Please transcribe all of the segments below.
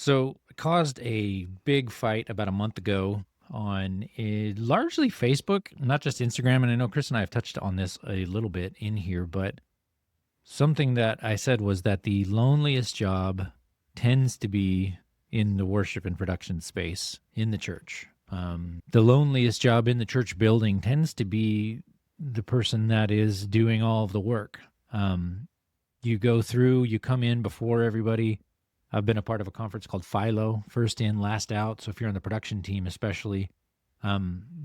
So it caused a big fight about a month ago on largely Facebook, not just Instagram. And I know Chris and I have touched on this a little bit in here, but something that I said was that the loneliest job tends to be in the worship and production space in the church. The loneliest job in the church building tends to be the person that is doing all of the work. You go through, you come in before everybody. I've been a part of a conference called FILO, first in, last out. So if you're on the production team, especially,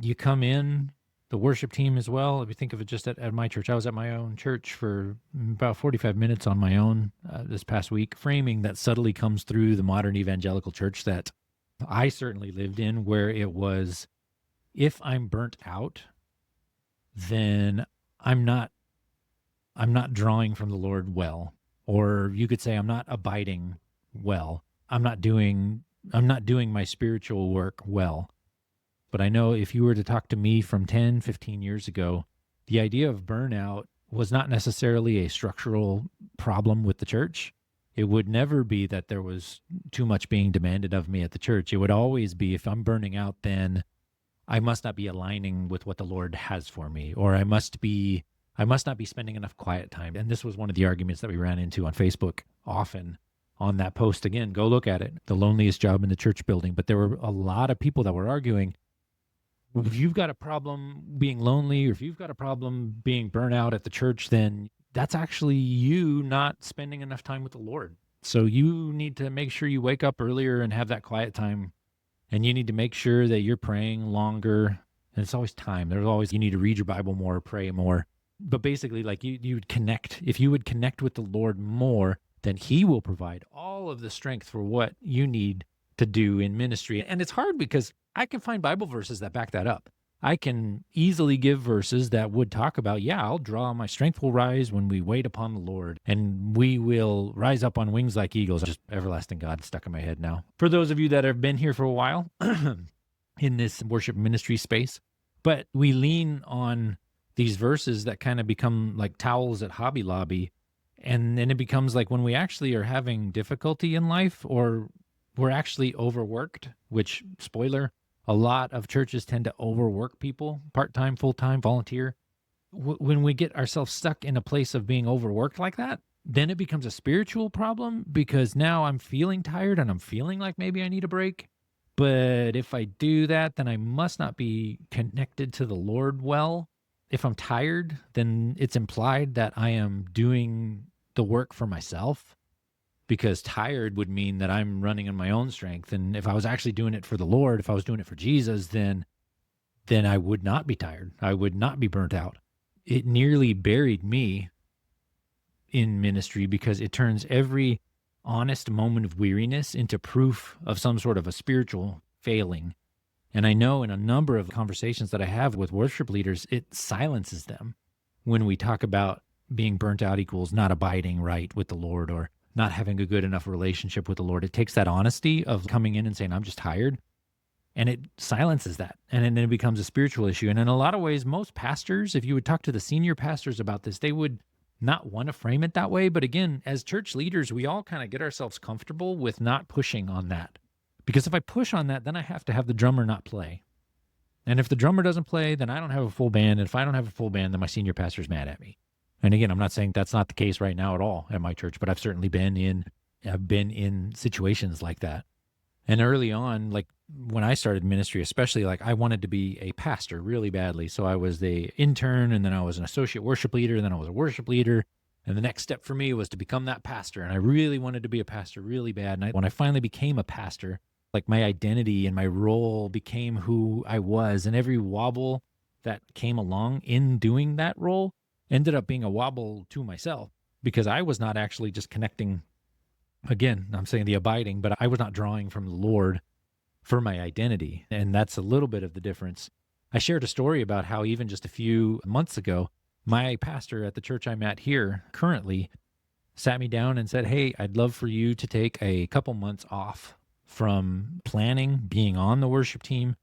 you come in, the worship team as well. If you think of it just at my church, I was at my own church for about 45 minutes on my own this past week, framing that subtly comes through the modern evangelical church that I certainly lived in, where it was, if I'm burnt out, then I'm not I'm not drawing from the Lord well, or you could say I'm not abiding well. I'm not doing my spiritual work well. But I know if you were to talk to me from 10, 15 years ago, the idea of burnout was not necessarily a structural problem with the church. It would never be that there was too much being demanded of me at the church. It would always be, if I'm burning out, then I must not be aligning with what the Lord has for me, or I must not be spending enough quiet time. And this was one of the arguments that we ran into on Facebook often on that post. Again, go look at it, the loneliest job in the church building. But there were a lot of people that were arguing, if you've got a problem being lonely, or if you've got a problem being burnt out at the church, then that's actually you not spending enough time with the Lord. So you need to make sure you wake up earlier and have that quiet time. And you need to make sure that you're praying longer. And it's always time. There's always, you need to read your Bible more, pray more. But basically, like you would connect, if you would connect with the Lord more, then He will provide all of the strength for what you need to do in ministry. And it's hard because I can find Bible verses that back that up. I can easily give verses that would talk about, yeah, I'll draw, my strength will rise when we wait upon the Lord, and we will rise up on wings like eagles. Just everlasting God stuck in my head now. For those of you that have been here for a while in this worship ministry space, but we lean on these verses that kind of become like towels at Hobby Lobby. And then it becomes like when we actually are having difficulty in life, or we're actually overworked, which, spoiler, a lot of churches tend to overwork people, part-time, full-time, volunteer. When we get ourselves stuck in a place of being overworked like that, then it becomes a spiritual problem, because now I'm feeling tired and I'm feeling like maybe I need a break. But if I do that, then I must not be connected to the Lord well. If I'm tired, then it's implied that I am doing the work for myself, because tired would mean that I'm running on my own strength. And if I was actually doing it for the Lord, if I was doing it for Jesus, then I would not be tired. I would not be burnt out. It nearly buried me in ministry, because it turns every honest moment of weariness into proof of some sort of a spiritual failing. And I know in a number of conversations that I have with worship leaders, it silences them when we talk about being burnt out equals not abiding right with the Lord, or not having a good enough relationship with the Lord. It takes that honesty of coming in and saying, I'm just tired, and it silences that. And then it becomes a spiritual issue. And in a lot of ways, most pastors, if you would talk to the senior pastors about this, they would not want to frame it that way. But again, as church leaders, we all kind of get ourselves comfortable with not pushing on that. Because if I push on that, then I have to have the drummer not play. And if the drummer doesn't play, then I don't have a full band. And if I don't have a full band, then my senior pastor's mad at me. And again, I'm not saying that's not the case right now at all at my church, but I've certainly been in situations like that. And early on, like when I started ministry, especially, like I wanted to be a pastor really badly. So I was the intern, and then I was an associate worship leader, and then I was a worship leader. And the next step for me was to become that pastor. And I really wanted to be a pastor really bad. And when I finally became a pastor, like my identity and my role became who I was. And every wobble that came along in doing that role ended up being a wobble to myself, because I was not actually just connecting. Again, I'm saying the abiding, but I was not drawing from the Lord for my identity. And that's a little bit of the difference. I shared a story about how even just a few months ago, my pastor at the church I'm at here currently sat me down and said, hey, I'd love for you to take a couple months off from planning, being on the worship team,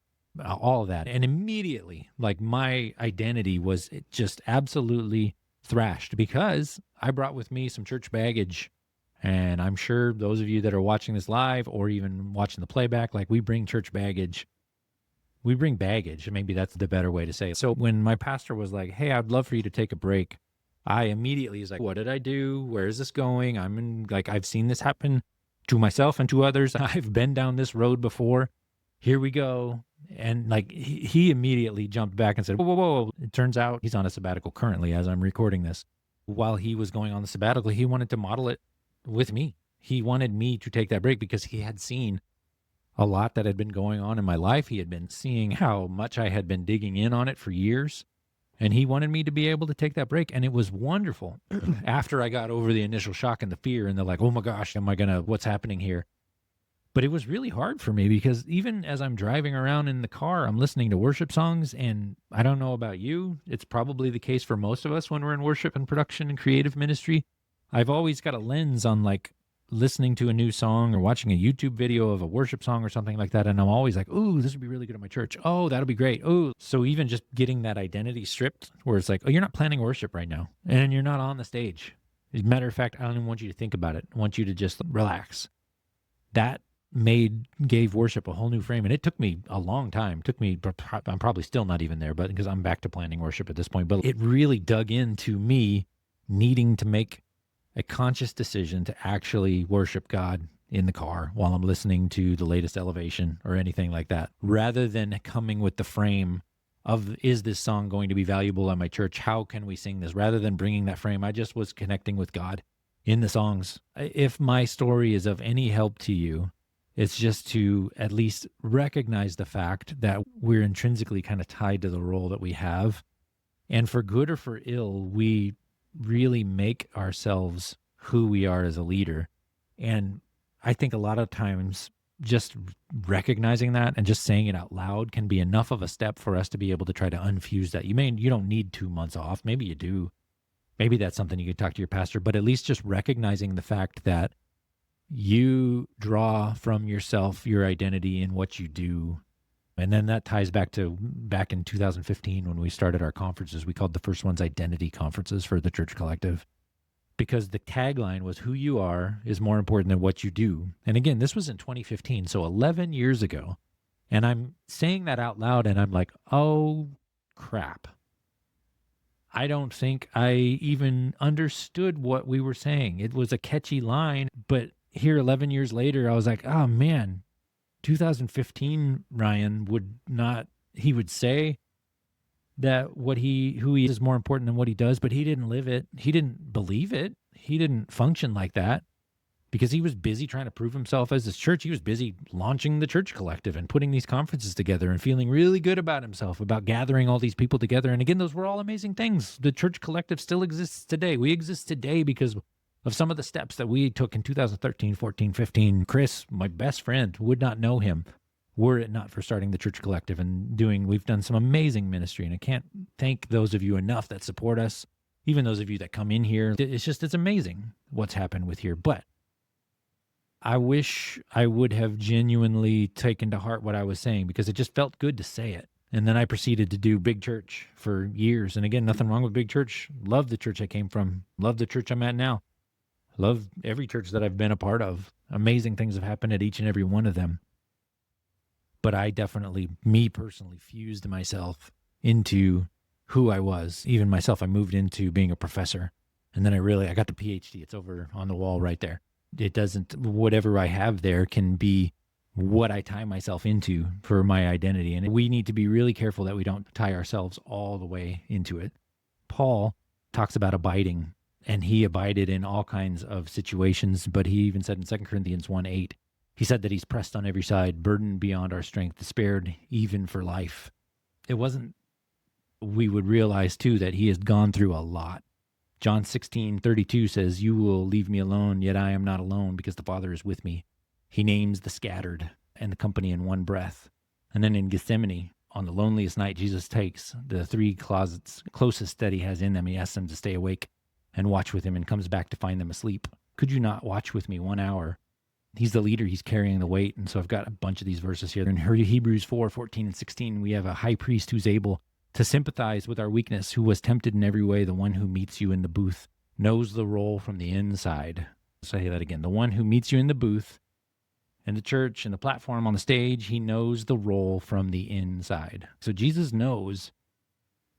all of that. And immediately, like my identity was just absolutely thrashed, because I brought with me some church baggage And I'm sure those of you that are watching this live or even watching the playback, like we bring church baggage. We bring baggage. Maybe that's the better way to say it. So when my pastor was like, hey, I'd love for you to take a break, I immediately was like, what did I do? Where is this going? I've seen this happen to myself and to others. I've been down this road before. Here we go. And like he immediately jumped back and said, whoa, whoa, whoa. It turns out he's on a sabbatical currently as I'm recording this. While he was going on the sabbatical, he wanted to model it with me. He wanted me to take that break because he had seen a lot that had been going on in my life. He had been seeing how much I had been digging in on it for years. And he wanted me to be able to take that break. And it was wonderful. After I got over the initial shock and the fear and the like, oh my gosh, what's happening here? But it was really hard for me because even as I'm driving around in the car, I'm listening to worship songs. And I don't know about you, it's probably the case for most of us when we're in worship and production and creative ministry. I've always got a lens on like listening to a new song or watching a YouTube video of a worship song or something like that. And I'm always like, ooh, this would be really good at my church. Oh, that'll be great. Oh, so even just getting that identity stripped where it's like, oh, you're not planning worship right now and you're not on the stage. As a matter of fact, I don't even want you to think about it. I want you to just relax. That gave worship a whole new frame. And it took me a long time. I'm probably still not even there, but because I'm back to planning worship at this point, but it really dug into me needing to make a conscious decision to actually worship God in the car while I'm listening to the latest Elevation or anything like that, rather than coming with the frame of, is this song going to be valuable at my church? How can we sing this? Rather than bringing that frame, I just was connecting with God in the songs. If my story is of any help to you, it's just to at least recognize the fact that we're intrinsically kind of tied to the role that we have. And for good or for ill, we really make ourselves who we are as a leader. And I think a lot of times just recognizing that and just saying it out loud can be enough of a step for us to be able to try to unfuse that. You don't need 2 months off. Maybe you do. Maybe that's something you could talk to your pastor, but at least just recognizing the fact that you draw from yourself your identity in what you do. And then that ties back in 2015 when we started our conferences. We called the first ones identity conferences for the church collective, because the tagline was, who you are is more important than what you do. And again, this was in 2015, so 11 years ago. And I'm saying that out loud and I'm like, oh crap. I don't think I even understood what we were saying. It was a catchy line, but here 11 years later, I was like, oh man, 2015 Ryan would say that who he is more important than what he does, but he didn't live it. He didn't believe it. He didn't function like that because he was busy trying to prove himself as his church. He was busy launching the church collective and putting these conferences together and feeling really good about himself, about gathering all these people together. And again, those were all amazing things. The church collective still exists today. We exist today because of some of the steps that we took in 2013, 14, 15. Chris, my best friend, would not know him were it not for starting the church collective and we've done some amazing ministry. And I can't thank those of you enough that support us, even those of you that come in here. It's amazing what's happened with here. But I wish I would have genuinely taken to heart what I was saying, because it just felt good to say it. And then I proceeded to do big church for years. And again, nothing wrong with big church. Love the church I came from. Love the church I'm at now. Love every church that I've been a part of. Amazing things have happened at each and every one of them. But I definitely, me personally, fused myself into who I was. Even myself, I moved into being a professor. And then I got the PhD. It's over on the wall right there. Whatever I have there can be what I tie myself into for my identity. And we need to be really careful that we don't tie ourselves all the way into it. Paul talks about abiding, and he abided in all kinds of situations, but he even said in 2 Corinthians 1:8, he said that he's pressed on every side, burdened beyond our strength, despaired even for life. It wasn't, we would realize too that he has gone through a lot. John 16:32 says, you will leave me alone, yet I am not alone, because the Father is with me. He names the scattered and the company in one breath. And then in Gethsemane, on the loneliest night, Jesus takes the 3 closets closest that he has in them. He asks them to stay awake and watch with him, and comes back to find them asleep. Could you not watch with me 1 hour? He's the leader. He's carrying the weight. And so I've got a bunch of these verses here. In Hebrews 4:14 and 16, we have a high priest who's able to sympathize with our weakness, who was tempted in every way. The one who meets you in the booth knows the role from the inside. Say that again. The one who meets you in the booth, in the church, in the platform, on the stage, he knows the role from the inside. So Jesus knows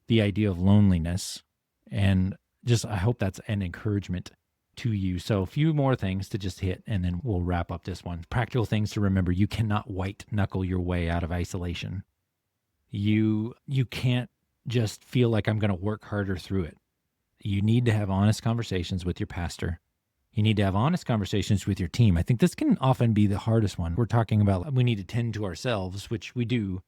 the idea of loneliness. And just, I hope that's an encouragement to you. So a few more things to just hit, and then we'll wrap up this one. Practical things to remember. You cannot white knuckle your way out of isolation. You can't just feel like I'm going to work harder through it. You need to have honest conversations with your pastor. You need to have honest conversations with your team. I think this can often be the hardest one. We're talking about we need to tend to ourselves, which we do.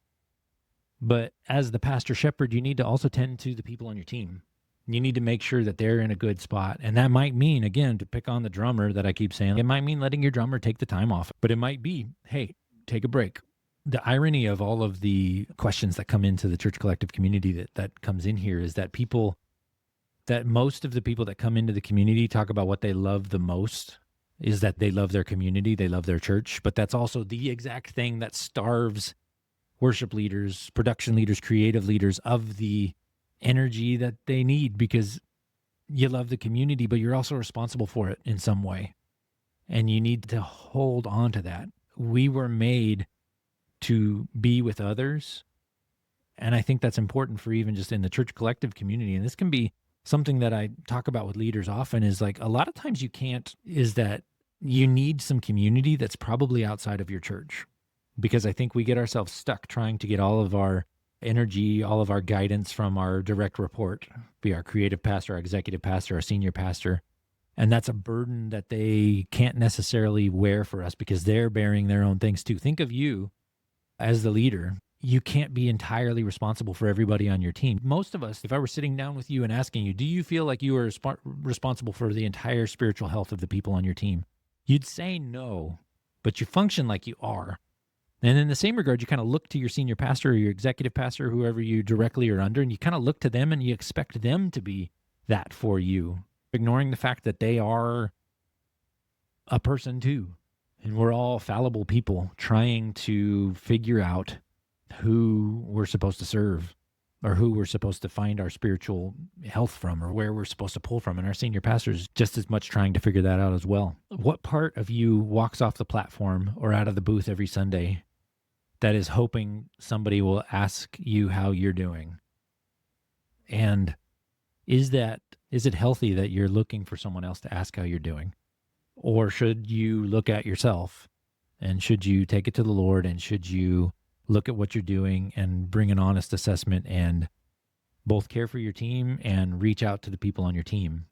But as the pastor shepherd, you need to also tend to the people on your team. You need to make sure that they're in a good spot. And that might mean, again, to pick on the drummer that I keep saying, it might mean letting your drummer take the time off. But it might be, hey, take a break. The irony of all of the questions that come into the church collective community that comes in here is that most of the people that come into the community talk about what they love the most is that they love their community, they love their church. But that's also the exact thing that starves worship leaders, production leaders, creative leaders of the energy that they need, because you love the community, but you're also responsible for it in some way. And you need to hold on to that. We were made to be with others. And I think that's important for even just in the church collective community. And this can be something that I talk about with leaders often is like a lot of times is that you need some community that's probably outside of your church. Because I think we get ourselves stuck trying to get all of our energy, all of our guidance from our direct report, be our creative pastor, our executive pastor, our senior pastor. And that's a burden that they can't necessarily wear for us because they're bearing their own things too. Think of you as the leader. You can't be entirely responsible for everybody on your team. Most of us, if I were sitting down with you and asking you, do you feel like you are responsible for the entire spiritual health of the people on your team? You'd say no, but you function like you are. And in the same regard, you kind of look to your senior pastor or your executive pastor, whoever you directly are under, and you kind of look to them and you expect them to be that for you, ignoring the fact that they are a person too. And we're all fallible people trying to figure out who we're supposed to serve or who we're supposed to find our spiritual health from or where we're supposed to pull from. And our senior pastor is just as much trying to figure that out as well. What part of you walks off the platform or out of the booth every Sunday that is hoping somebody will ask you how you're doing? And is it healthy that you're looking for someone else to ask how you're doing? Or should you look at yourself and should you take it to the Lord and should you look at what you're doing and bring an honest assessment and both care for your team and reach out to the people on your team